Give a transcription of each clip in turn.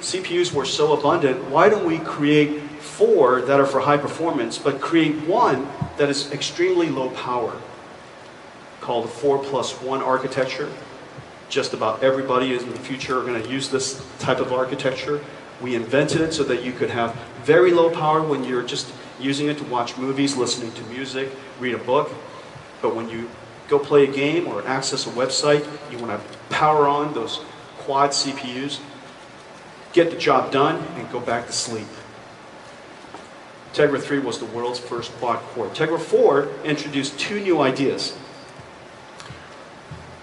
CPUs were so abundant, why don't we create 4 that are for high performance, but create one that is extremely low power, called 4+1 architecture. Just about everybody in the future are going to use this type of architecture. We invented it so that you could have very low power when you're just using it to watch movies, listening to music, read a book. But when you go play a game or access a website, you want to power on those quad CPUs, get the job done, and go back to sleep. Tegra 3 was the world's first quad core. Tegra 4 introduced 2 new ideas.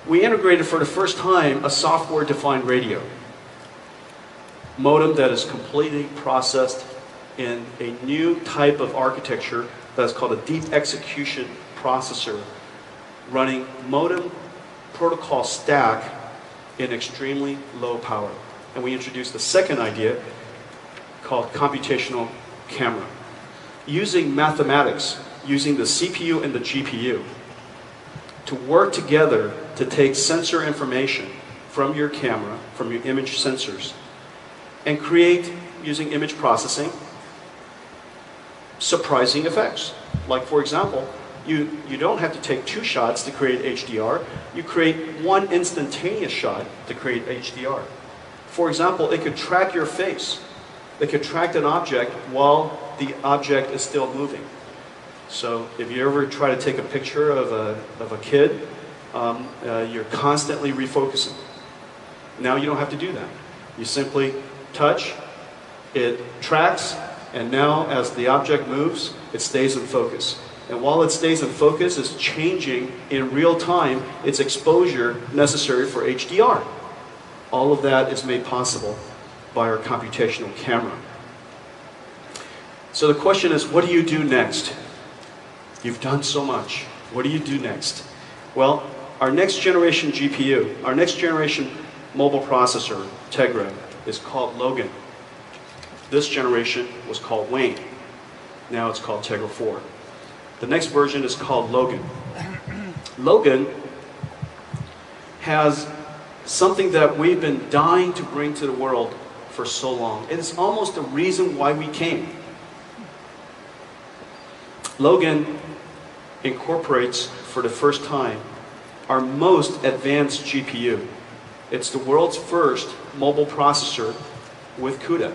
We integrated for the first time a software-defined radio. Modem that is completely processed in a new type of architecture that's called a deep execution processor, running modem protocol stack in extremely low power. And we introduced a second idea called computational camera. Using mathematics, using the CPU and the GPU to work together to take sensor information from your camera, from your image sensors, and create, using image processing, surprising effects. Like, for example, you don't have to take 2 shots to create HDR. You create 1 instantaneous shot to create HDR. For example, it could track your face. It could track an object while the object is still moving. So if you ever try to take a picture of a kid, you're constantly refocusing. Now you don't have to do that. You simply touch, it tracks, and now as the object moves, it stays in focus. And while it stays in focus, it's changing in real time its exposure necessary for HDR. All of that is made possible by our computational camera. So the question is, what do you do next? You've done so much. What do you do next? Well, our next generation GPU, our next generation mobile processor, Tegra, is called Logan. This generation was called Wayne. Now it's called Tegra 4. The next version is called Logan. Logan has something that we've been dying to bring to the world for so long. It is almost the reason why we came. Logan incorporates, for the first time, our most advanced GPU. It's the world's first mobile processor with CUDA.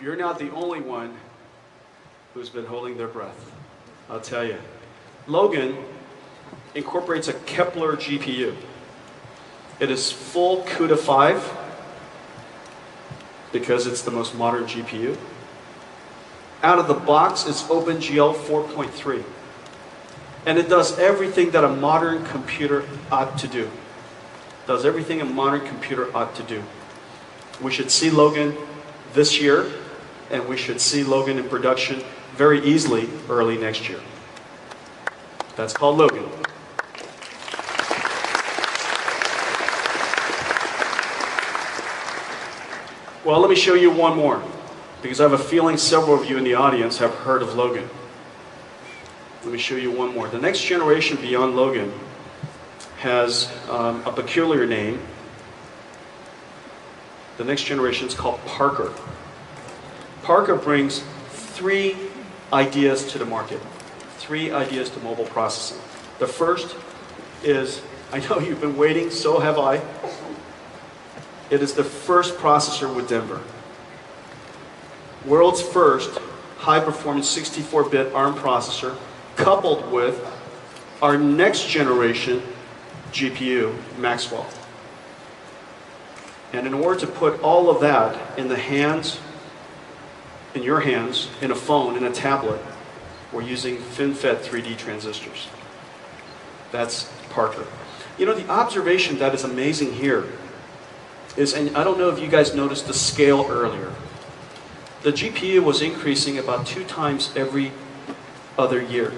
You're not the only one who's been holding their breath, I'll tell you. Logan incorporates a Kepler GPU. It is full CUDA 5 because it's the most modern GPU. Out of the box, it's OpenGL 4.3. And it does everything that a modern computer ought to do. Does everything a modern computer ought to do. We should see Logan this year, and we should see Logan in production very easily early next year. That's called Logan. Well, let me show you one more, because I have a feeling several of you in the audience have heard of Logan. Let me show you one more. The next generation beyond Logan has a peculiar name. The next generation is called Parker. Parker brings 3 ideas to the market. 3 ideas to mobile processing. The first is, I know you've been waiting, so have I. It is the first processor with Denver. World's first high-performance 64-bit ARM processor, coupled with our next generation GPU, Maxwell. And in order to put all of that in the hands, in your hands, in a phone, in a tablet, we're using FinFET 3D transistors. That's Parker. You know, the observation that is amazing here is, and I don't know if you guys noticed the scale earlier, the GPU was increasing about 2 times every other year.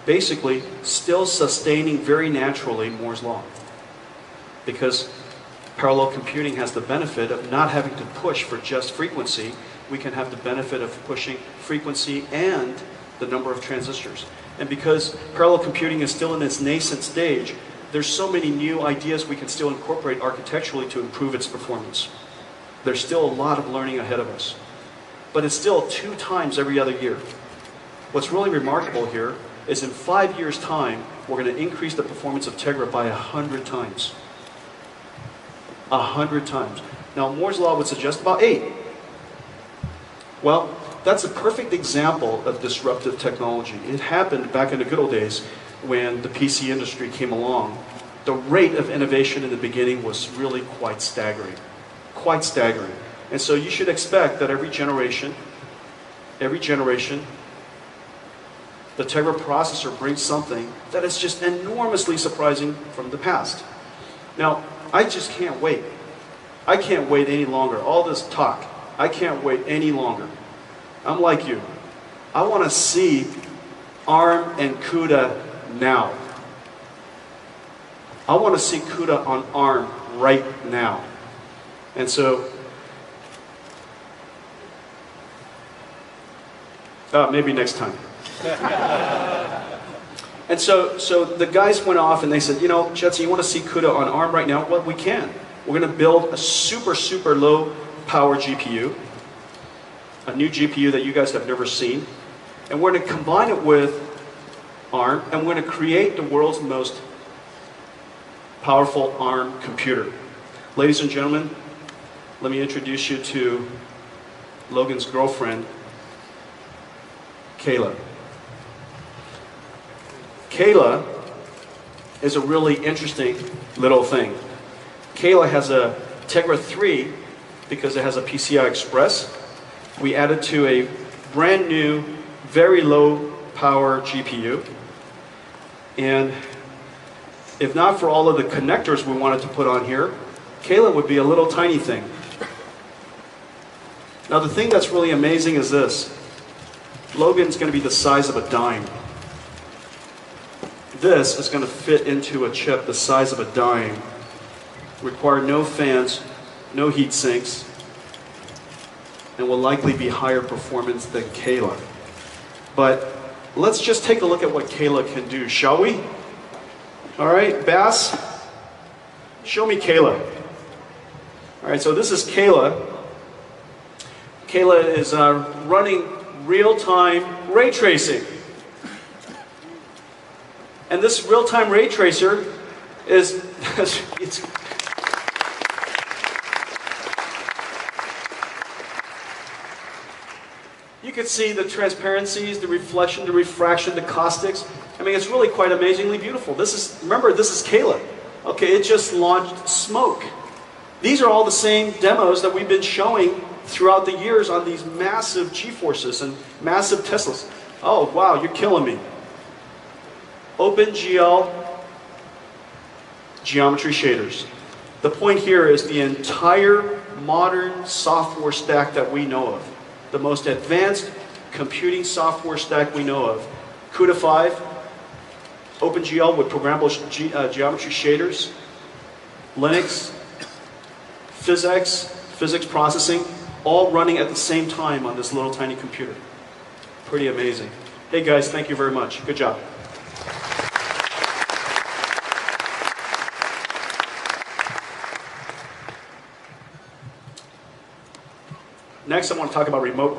Basically, still sustaining very naturally Moore's Law. Because parallel computing has the benefit of not having to push for just frequency, we can have the benefit of pushing frequency and the number of transistors. And because parallel computing is still in its nascent stage, there's so many new ideas we can still incorporate architecturally to improve its performance. There's still a lot of learning ahead of us. But it's still 2 times every other year. What's really remarkable here is in 5 years' time, we're going to increase the performance of Tegra by 100 times. 100 times. Now, Moore's Law would suggest about 8. Well, that's a perfect example of disruptive technology. It happened back in the good old days when the PC industry came along. The rate of innovation in the beginning was really quite staggering. Quite staggering. And so you should expect that every generation, the Tegra processor brings something that is just enormously surprising from the past. Now, I just can't wait. I can't wait any longer. All this talk, I can't wait any longer. I'm like you. I want to see ARM and CUDA now. I want to see CUDA on ARM right now. And so, maybe next time. And so the guys went off and they said, you know, Jetson, you want to see CUDA on ARM right now? Well, we can. We're going to build a super low power GPU, a new GPU that you guys have never seen, and we're going to combine it with ARM, and we're going to create the world's most powerful ARM computer. Ladies and gentlemen, let me introduce you to Logan's girlfriend, Kayla. Kayla is a really interesting little thing. Kayla has a Tegra 3 because it has a PCI Express. We added to a brand new, very low power GPU. And if not for all of the connectors we wanted to put on here, Kayla would be a little tiny thing. Now the thing that's really amazing is this. Logan's going to be the size of a dime. This is going to fit into a chip the size of a dime. Require no fans, no heat sinks, and will likely be higher performance than Kayla. But let's just take a look at what Kayla can do, shall we? All right, Bass, show me Kayla. All right, so this is Kayla. Kayla is running real-time ray tracing. And this real-time ray tracer is, you can see the transparencies, the reflection, the refraction, the caustics. I mean, it's really quite amazingly beautiful. Remember, this is Kayla. Okay, it just launched Smoke. These are all the same demos that we've been showing throughout the years on these massive G-forces and massive Teslas. Oh, wow, you're killing me. OpenGL geometry shaders. The point here is the entire modern software stack that we know of. The most advanced computing software stack we know of. CUDA 5, OpenGL with programmable geometry shaders, Linux, PhysX, physics processing, all running at the same time on this little tiny computer. Pretty amazing. Hey guys, thank you very much. Good job. Next, I want to talk about remote